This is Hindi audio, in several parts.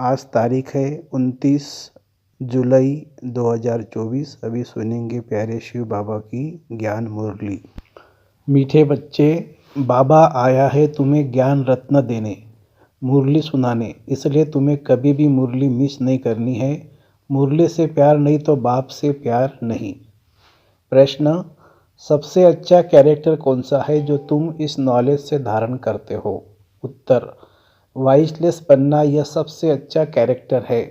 आज तारीख है 29 जुलाई 2024। अभी सुनेंगे प्यारे शिव बाबा की ज्ञान मुरली। मीठे बच्चे, बाबा आया है तुम्हें ज्ञान रत्न देने, मुरली सुनाने, इसलिए तुम्हें कभी भी मुरली मिस नहीं करनी है। मुरली से प्यार नहीं तो बाप से प्यार नहीं। प्रश्न, सबसे अच्छा कैरेक्टर कौन सा है जो तुम इस नॉलेज से धारण करते हो? उत्तर, वाइसलेस बनना यह सबसे अच्छा कैरेक्टर है।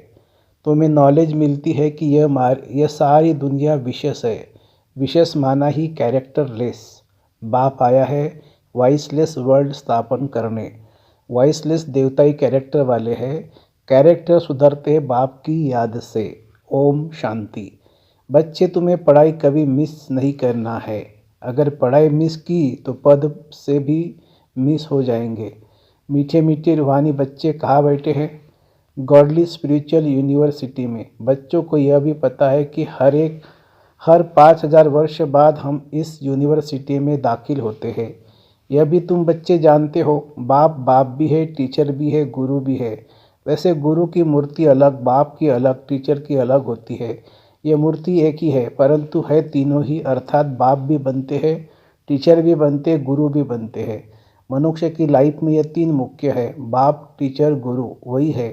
तुम्हें नॉलेज मिलती है कि यह सारी दुनिया विशेष है। विशेष माना ही कैरेक्टर लेस। बाप आया है वाइसलेस वर्ल्ड स्थापन करने। वाइसलेस देवताई कैरेक्टर वाले हैं। कैरेक्टर सुधरते बाप की याद से। ओम शांति। बच्चे, तुम्हें पढ़ाई कभी मिस नहीं करना है। अगर पढ़ाई मिस की तो पद से भी मिस हो जाएंगे। मीठे मीठे रूहानी बच्चे कहाँ बैठे हैं? गॉडली स्पिरिचुअल यूनिवर्सिटी में। बच्चों को यह भी पता है कि हर 5000 वर्ष बाद हम इस यूनिवर्सिटी में दाखिल होते हैं। यह भी तुम बच्चे जानते हो, बाप भी है, टीचर भी है, गुरु भी है। वैसे गुरु की मूर्ति अलग, बाप की अलग, टीचर की अलग होती है। यह मूर्ति एक ही है, परंतु है तीनों ही, अर्थात बाप भी बनते हैं, टीचर भी बनते हैं, गुरु भी बनते हैं। मनुष्य की लाइफ में यह तीन मुख्य है, बाप, टीचर, गुरु, वही है।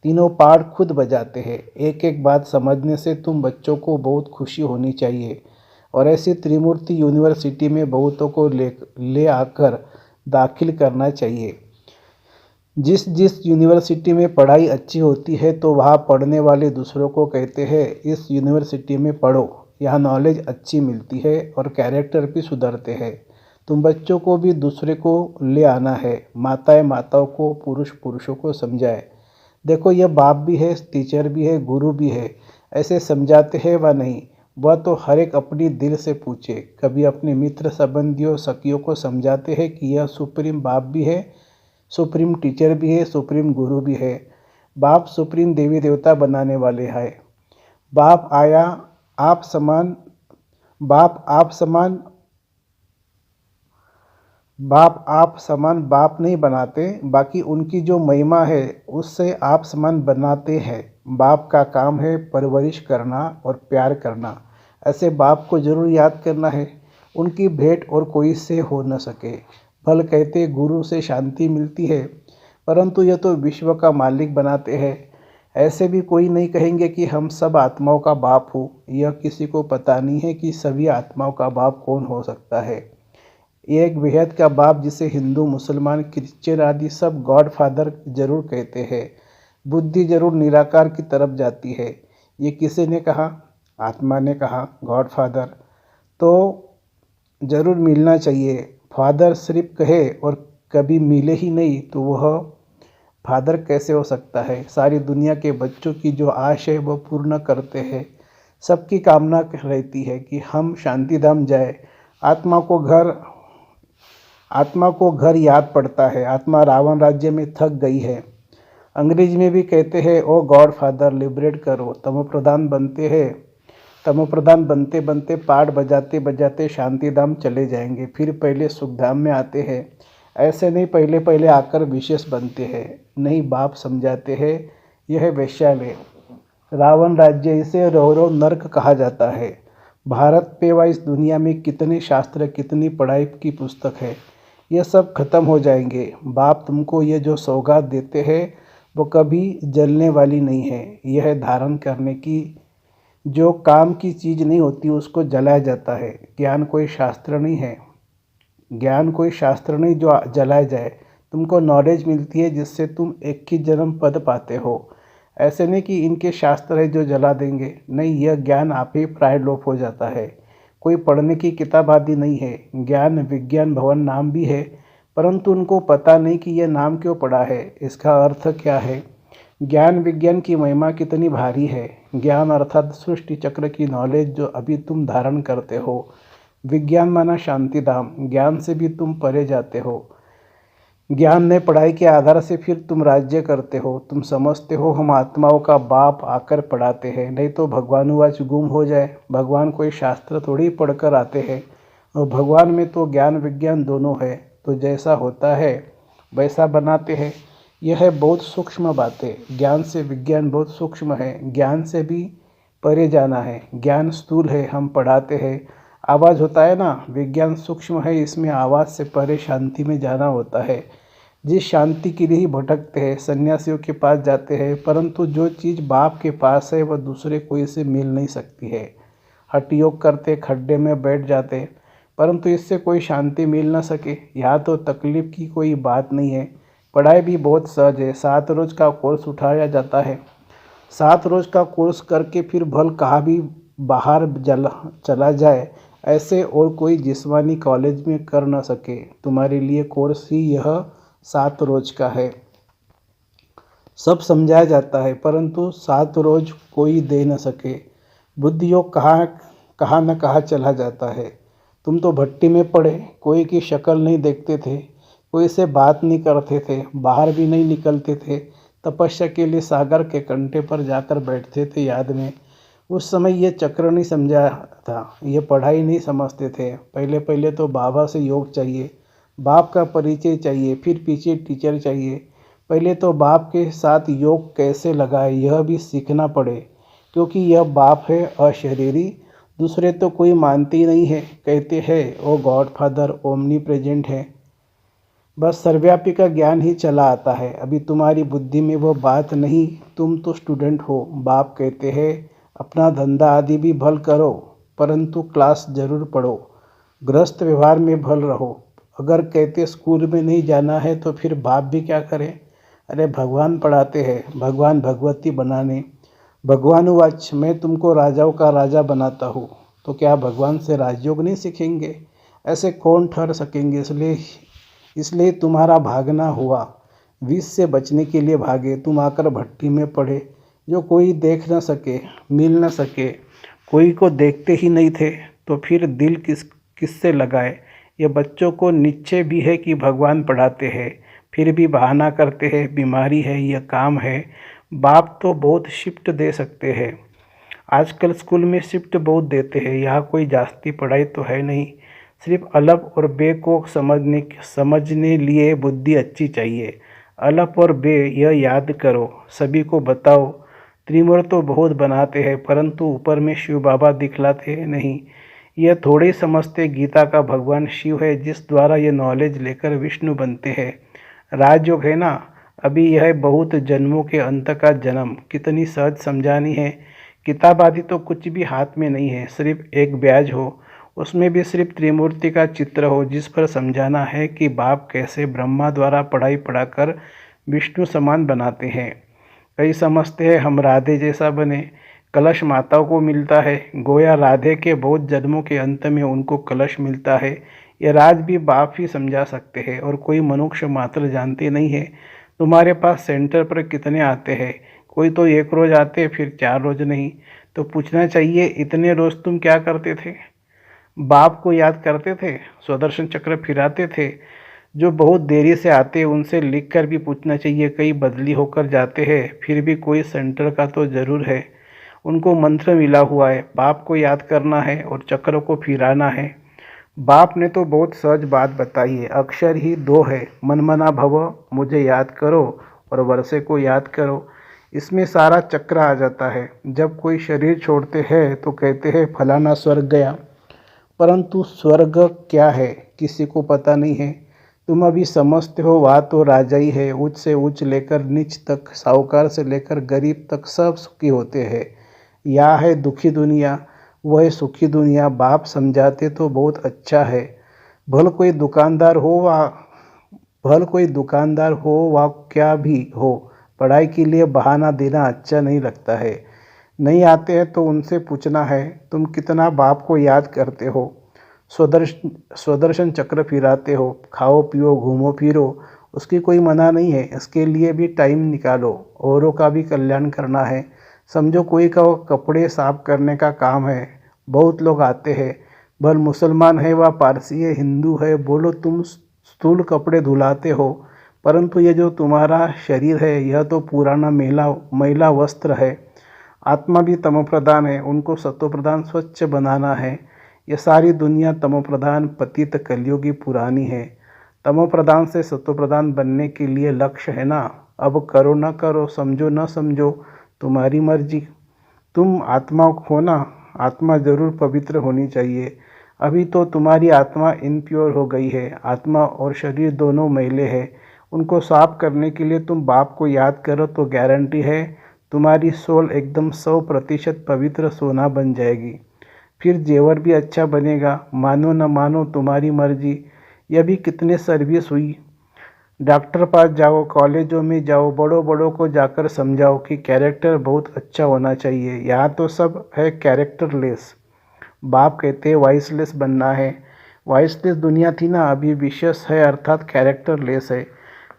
तीनों पार्ट खुद बजाते हैं। एक एक बात समझने से तुम बच्चों को बहुत खुशी होनी चाहिए और ऐसी त्रिमूर्ति यूनिवर्सिटी में बहुतों को ले आकर दाखिल करना चाहिए। जिस जिस यूनिवर्सिटी में पढ़ाई अच्छी होती है तो वहाँ पढ़ने वाले दूसरों को कहते हैं इस यूनिवर्सिटी में पढ़ो, यहाँ नॉलेज अच्छी मिलती है और कैरेक्टर भी सुधरते हैं। तुम बच्चों को भी दूसरे को ले आना है। माताएं माताओं को, पुरुष पुरुषों को समझाए। देखो, यह बाप भी है, टीचर भी है, गुरु भी है, ऐसे समझाते हैं व नहीं? वह तो हर एक अपनी दिल से पूछे। कभी अपने मित्र, संबंधियों, सखियों को समझाते हैं कि यह सुप्रीम बाप भी है, सुप्रीम टीचर भी है, सुप्रीम गुरु भी है। बाप सुप्रीम देवी देवता बनाने वाले हैं। बाप आया आप समान, बाप आप समान, बाप नहीं बनाते, बाकी उनकी जो महिमा है उससे आप समान बनाते हैं। बाप का काम है परवरिश करना और प्यार करना। ऐसे बाप को जरूर याद करना है। उनकी भेंट और कोई से हो न सके। भल कहते गुरु से शांति मिलती है, परंतु यह तो विश्व का मालिक बनाते हैं। ऐसे भी कोई नहीं कहेंगे कि हम सब आत्माओं का बाप हो। यह किसी को पता नहीं है कि सभी आत्माओं का बाप कौन हो सकता है। एक बेहद का बाप जिसे हिंदू, मुसलमान, क्रिश्चियन आदि सब गॉड फादर जरूर कहते हैं। बुद्धि जरूर निराकार की तरफ जाती है। ये किसी ने कहा? आत्मा ने कहा गॉड फादर। तो जरूर मिलना चाहिए। फादर सिर्फ कहे और कभी मिले ही नहीं तो वह फादर कैसे हो सकता है? सारी दुनिया के बच्चों की जो आश है वह पूर्ण करते हैं। सबकी कामना रहती है कि हम शांतिधाम जाए। आत्मा को घर याद पड़ता है। आत्मा रावण राज्य में थक गई है। अंग्रेजी में भी कहते हैं ओ गॉड फादर लिबरेट करो। तमोप्रधान बनते बनते पाठ बजाते बजाते शांतिधाम चले जाएंगे, फिर पहले सुखधाम में आते हैं। ऐसे नहीं पहले पहले आकर विशेष बनते हैं। नहीं, बाप समझाते हैं यह वैश्यालय रावण राज्य, इसे रौरव नर्क कहा जाता है। भारत पे व इस दुनिया में कितने शास्त्र, कितनी पढ़ाई की पुस्तक है, यह सब खत्म हो जाएंगे। बाप तुमको ये जो सौगात देते हैं वो कभी जलने वाली नहीं है। यह धारण करने की, जो काम की चीज़ नहीं होती उसको जलाया जाता है। ज्ञान कोई शास्त्र नहीं है, ज्ञान कोई शास्त्र नहीं जो जलाया जाए। तुमको नॉलेज मिलती है जिससे तुम एक ही जन्म पद पाते हो। ऐसे नहीं कि इनके शास्त्र है जो जला देंगे, नहीं, यह ज्ञान आप ही प्राय लोप हो जाता है। कोई पढ़ने की किताब आदि नहीं है। ज्ञान विज्ञान भवन नाम भी है, परंतु उनको पता नहीं कि यह नाम क्यों पड़ा है, इसका अर्थ क्या है। ज्ञान विज्ञान की महिमा कितनी भारी है। ज्ञान अर्थात सृष्टि चक्र की नॉलेज जो अभी तुम धारण करते हो। विज्ञान माना शांतिधाम, ज्ञान से भी तुम परे जाते हो। ज्ञान ने पढ़ाई के आधार से फिर तुम राज्य करते हो। तुम समझते हो हम आत्माओं का बाप आकर पढ़ाते हैं, नहीं तो भगवानुवाच गुम हो जाए। भगवान कोई शास्त्र थोड़ी पढ़कर आते हैं, और भगवान में तो ज्ञान विज्ञान दोनों है। तो जैसा होता है वैसा बनाते हैं। यह है बहुत सूक्ष्म बातें। ज्ञान से विज्ञान बहुत सूक्ष्म है, ज्ञान से भी परे जाना है। ज्ञान स्थूल है, हम पढ़ाते हैं, आवाज़ होता है ना, विज्ञान सूक्ष्म है, इसमें आवाज़ से परे शांति में जाना होता है। जिस शांति के लिए ही भटकते हैं, सन्यासियों के पास जाते हैं, परंतु जो चीज़ बाप के पास है वह दूसरे कोई से मिल नहीं सकती है। हठ योग करते, खड्डे में बैठ जाते, परंतु इससे कोई शांति मिल ना सके। यहाँ तो तकलीफ की कोई बात नहीं है, पढ़ाई भी बहुत सहज है। 7 रोज़ का कोर्स उठाया जाता है। 7 रोज़ का कोर्स करके फिर भल कहाँ भी बाहर चला जाए, ऐसे और कोई जिस्मानी कॉलेज में कर ना सके। तुम्हारे लिए कोर्स ही यह 7 रोज़ का है। सब समझाया जाता है, परंतु 7 रोज़ कोई दे न सके। बुद्धि योग कहाँ न कहाँ चला जाता है। तुम तो भट्टी में पड़े, कोई की शक्ल नहीं देखते थे, कोई से बात नहीं करते थे, बाहर भी नहीं निकलते थे। तपस्या के लिए सागर के कंठे पर जाकर बैठते थे याद में। उस समय ये चक्र नहीं समझा था, ये पढ़ाई नहीं समझते थे। पहले पहले तो बाबा से योग चाहिए, बाप का परिचय चाहिए, फिर पीछे टीचर चाहिए। पहले तो बाप के साथ योग कैसे लगाए यह भी सीखना पड़े, क्योंकि यह बाप है अशरीरी, दूसरे तो कोई मानते ही नहीं है। कहते हैं ओ गॉड फादर ओमनी प्रेजेंट है, बस सर्वव्यापी का ज्ञान ही चला आता है। अभी तुम्हारी बुद्धि में वो बात नहीं, तुम तो स्टूडेंट हो। बाप कहते हैं अपना धंधा आदि भी भल करो, परंतु क्लास जरूर पढ़ो, गृहस्थ व्यवहार में भल रहो। अगर कहते स्कूल में नहीं जाना है तो फिर बाप भी क्या करें। अरे भगवान पढ़ाते हैं, भगवान भगवती बनाने। भगवानुवाच मैं तुमको राजाओं का राजा बनाता हूँ, तो क्या भगवान से राजयोग नहीं सीखेंगे? ऐसे कौन ठहर सकेंगे? इसलिए तुम्हारा भागना हुआ, विष से बचने के लिए भागे। तुम आकर भट्टी में पड़े, जो कोई देख न सके, मिल न सके, कोई को देखते ही नहीं थे, तो फिर दिल किससे लगाए। ये बच्चों को निश्चय भी है कि भगवान पढ़ाते हैं, फिर भी बहाना करते हैं, बीमारी है, यह काम है। बाप तो बहुत शिफ्ट दे सकते हैं, आजकल स्कूल में शिफ्ट बहुत देते हैं। यहाँ कोई जास्ती पढ़ाई तो है नहीं, सिर्फ अलफ और बे को समझने लिए बुद्धि अच्छी चाहिए। अलफ और बे यह याद करो, सभी को बताओ। त्रिमूर्त तो बहुत बनाते हैं, परंतु ऊपर में शिव बाबा दिखलाते नहीं। यह थोड़े समझते गीता का भगवान शिव है, जिस द्वारा ये नॉलेज लेकर विष्णु बनते हैं। राजयोग है ना, अभी यह बहुत जन्मों के अंत का जन्म, कितनी सहज समझानी है। किताब आदि तो कुछ भी हाथ में नहीं है, सिर्फ एक ब्याज हो, उसमें भी सिर्फ त्रिमूर्ति का चित्र हो, जिस पर समझाना है कि बाप कैसे ब्रह्मा द्वारा पढ़ाई पढ़ाकर विष्णु समान बनाते हैं। कई समझते हैं हम राधे जैसा बने, कलश माताओं को मिलता है, गोया राधे के बहुत जन्मों के अंत में उनको कलश मिलता है। यह राज भी बाप ही समझा सकते हैं, और कोई मनुष्य मात्र जानते नहीं है। तुम्हारे पास सेंटर पर कितने आते हैं? कोई तो 1 रोज़ आते, फिर 4 रोज़ नहीं। तो पूछना चाहिए इतने रोज़ तुम क्या करते थे? बाप को याद करते थे, स्वदर्शन चक्र फिराते थे? जो बहुत देरी से आते उनसे लिख कर भी पूछना चाहिए, कई बदली होकर जाते हैं, फिर भी कोई सेंटर का तो ज़रूर है। उनको मंत्र मिला हुआ है, बाप को याद करना है और चक्र को फिराना है। बाप ने तो बहुत सहज बात बताई है, अक्षर ही 2 है, मनमना भव, मुझे याद करो, और वर्षे को याद करो। इसमें सारा चक्र आ जाता है। जब कोई शरीर छोड़ते हैं तो कहते हैं फलाना स्वर्ग गया, परंतु स्वर्ग क्या है किसी को पता नहीं है। तुम अभी समझते हो वहाँ तो राजा ही है, उच्च से उच्च लेकर नीच तक, साहूकार से लेकर गरीब तक सब सुखी होते हैं। यह है दुखी दुनिया, वह है सुखी दुनिया। बाप समझाते तो बहुत अच्छा है। भल कोई दुकानदार हो वा क्या भी हो, पढ़ाई के लिए बहाना देना अच्छा नहीं लगता है। नहीं आते हैं तो उनसे पूछना है तुम कितना बाप को याद करते हो, स्वदर्शन चक्र फिराते हो, खाओ पियो घूमो फिरो, उसकी कोई मना नहीं है। इसके लिए भी टाइम निकालो, औरों का भी कल्याण करना है। समझो कोई का कपड़े साफ करने का काम है, बहुत लोग आते हैं, भल मुसलमान है व पारसी है, हिंदू है, बोलो तुम स्थूल कपड़े धुलाते हो, परंतु ये जो तुम्हारा शरीर है यह तो पुराना मैला वस्त्र है। आत्मा भी तमोप्रधान है, उनको सत्वप्रधान स्वच्छ बनाना है। यह सारी दुनिया तमोप्रधान पतित कलयुगी पुरानी है। तमोप्रधान से सत्वप्रधान बनने के लिए लक्ष्य है ना, अब करो न करो, समझो न समझो, तुम्हारी मर्जी। तुम आत्मा हो ना, आत्मा जरूर पवित्र होनी चाहिए। अभी तो तुम्हारी आत्मा इनप्योर हो गई है। आत्मा और शरीर दोनों मैले हैं। उनको साफ करने के लिए तुम बाप को याद करो तो गारंटी है तुम्हारी सोल एकदम 100% पवित्र सोना बन जाएगी। फिर जेवर भी अच्छा बनेगा। मानो न मानो तुम्हारी मर्जी। यह भी कितने सर्विस हुई। डॉक्टर पास जाओ, कॉलेजों में जाओ, बड़ों बड़ों को जाकर समझाओ कि कैरेक्टर बहुत अच्छा होना चाहिए। यहाँ तो सब है कैरेक्टरलेस। बाप कहते हैं वाइसलेस बनना है। वाइसलेस दुनिया थी ना, अभी विशेष है अर्थात कैरेक्टरलेस है।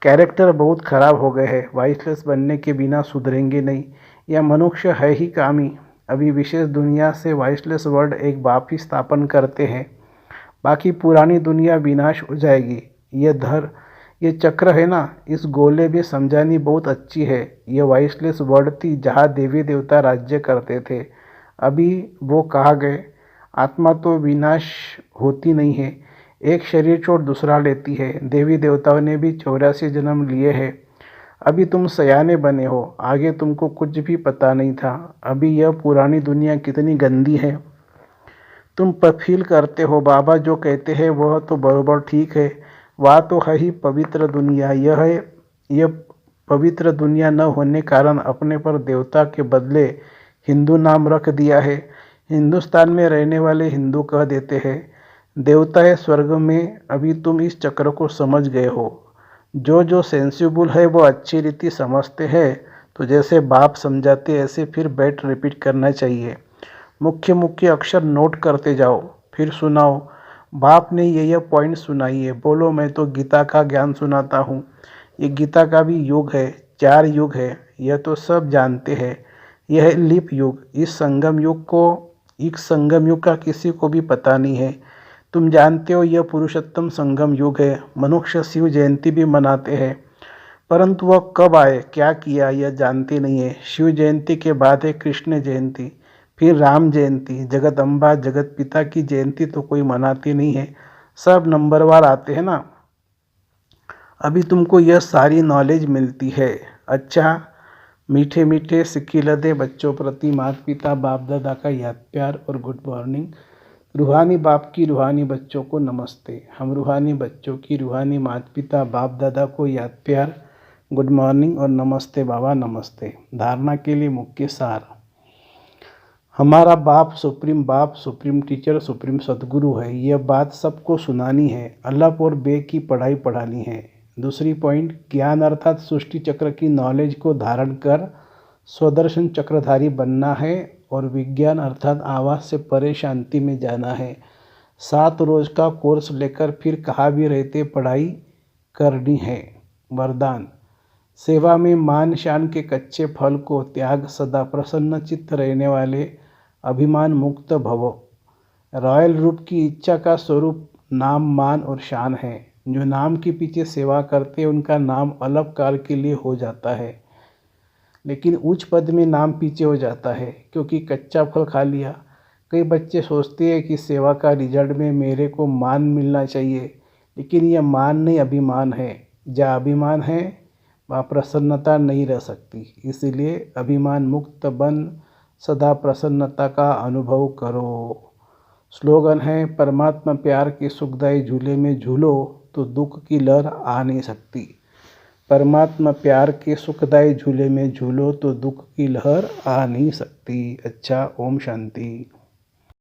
कैरेक्टर बहुत खराब हो गए हैं। वाइसलेस बनने के बिना सुधरेंगे नहीं। यह मनुष्य है ही कामी। अभी विशेष दुनिया से वाइसलेस वर्ड एक बाप ही स्थापन करते हैं। बाकी पुरानी दुनिया विनाश हो जाएगी। ये चक्र है ना, इस गोले में समझानी बहुत अच्छी है। ये वाइसलेस वर्ड थी जहाँ देवी देवता राज्य करते थे। अभी वो कहाँ गए। आत्मा तो विनाश होती नहीं है, एक शरीर छोड़ दूसरा लेती है। देवी देवताओं ने भी 84 जन्म लिए हैं। अभी तुम सयाने बने हो, आगे तुमको कुछ भी पता नहीं था। अभी यह पुरानी दुनिया कितनी गंदी है तुम फील करते हो। बाबा जो कहते हैं वह तो बरोबर ठीक है। वह तो है ही पवित्र दुनिया। यह पवित्र दुनिया न होने कारण अपने पर देवता के बदले हिंदू नाम रख दिया है। हिंदुस्तान में रहने वाले हिंदू कह देते हैं। देवता है स्वर्ग में। अभी तुम इस चक्र को समझ गए हो। जो सेंसिबल है वो अच्छी रीति समझते हैं। तो जैसे बाप समझाते ऐसे फिर बैठ रिपीट करना चाहिए। मुख्य मुख्य अक्षर नोट करते जाओ, फिर सुनाओ। बाप ने ये पॉइंट सुनाई है। बोलो मैं तो गीता का ज्ञान सुनाता हूँ। ये गीता का भी युग है, 4 युग है, यह तो सब जानते हैं। यह है लीप युग। इस संगम युग का किसी को भी पता नहीं है। तुम जानते हो यह पुरुषोत्तम संगम युग है। मनुष्य शिव जयंती भी मनाते हैं, परंतु वह कब आए, क्या किया, यह जानते नहीं है। शिव जयंती के बाद है कृष्ण जयंती, फिर राम जयंती। जगदम्बा जगत पिता की जयंती तो कोई मनाते नहीं है, सब नंबरवार आते हैं ना। अभी तुमको यह सारी नॉलेज मिलती है। अच्छा, मीठे मीठे सिक्किलदे बच्चों प्रति माता पिता बाप दादा का याद प्यार और गुड मॉर्निंग। रूहानी बाप की रूहानी बच्चों को नमस्ते। हम रूहानी बच्चों की रूहानी माता पिता बाप दादा को याद प्यार, गुड मॉर्निंग और नमस्ते बाबा नमस्ते। धारणा के लिए मुख्य सार। हमारा बाप, सुप्रीम टीचर, सुप्रीम सदगुरु है। यह बात सबको सुनानी है। अल्लाह और बे की पढ़ाई पढ़ानी है। दूसरी पॉइंट, ज्ञान अर्थात सृष्टि चक्र की नॉलेज को धारण कर स्वदर्शन चक्रधारी बनना है। और विज्ञान अर्थात आवाज़ से परे शांति में जाना है। 7 रोज का कोर्स लेकर फिर कहाँ भी रहते पढ़ाई करनी है। वरदान, सेवा में मान शान के कच्चे फल को त्याग, सदा प्रसन्न चित्त रहने वाले अभिमान मुक्त भवो। रॉयल रूप की इच्छा का स्वरूप नाम मान और शान है। जो नाम के पीछे सेवा करते हैं उनका नाम अलग काल के लिए हो जाता है, लेकिन उच्च पद में नाम पीछे हो जाता है क्योंकि कच्चा फल खा लिया। कई बच्चे सोचते हैं कि सेवा का रिजल्ट में मेरे को मान मिलना चाहिए, लेकिन यह मान नहीं अभिमान है। जहाँ अभिमान है वहाँ प्रसन्नता नहीं रह सकती। इसीलिए अभिमान मुक्त बन सदा प्रसन्नता का अनुभव करो। स्लोगन है, परमात्मा प्यार के सुखदायी झूले में झूलो तो दुख की लहर आ नहीं सकती। परमात्मा प्यार के सुखदायी झूले में झूलो तो दुख की लहर आ नहीं सकती। अच्छा, ओम शांति।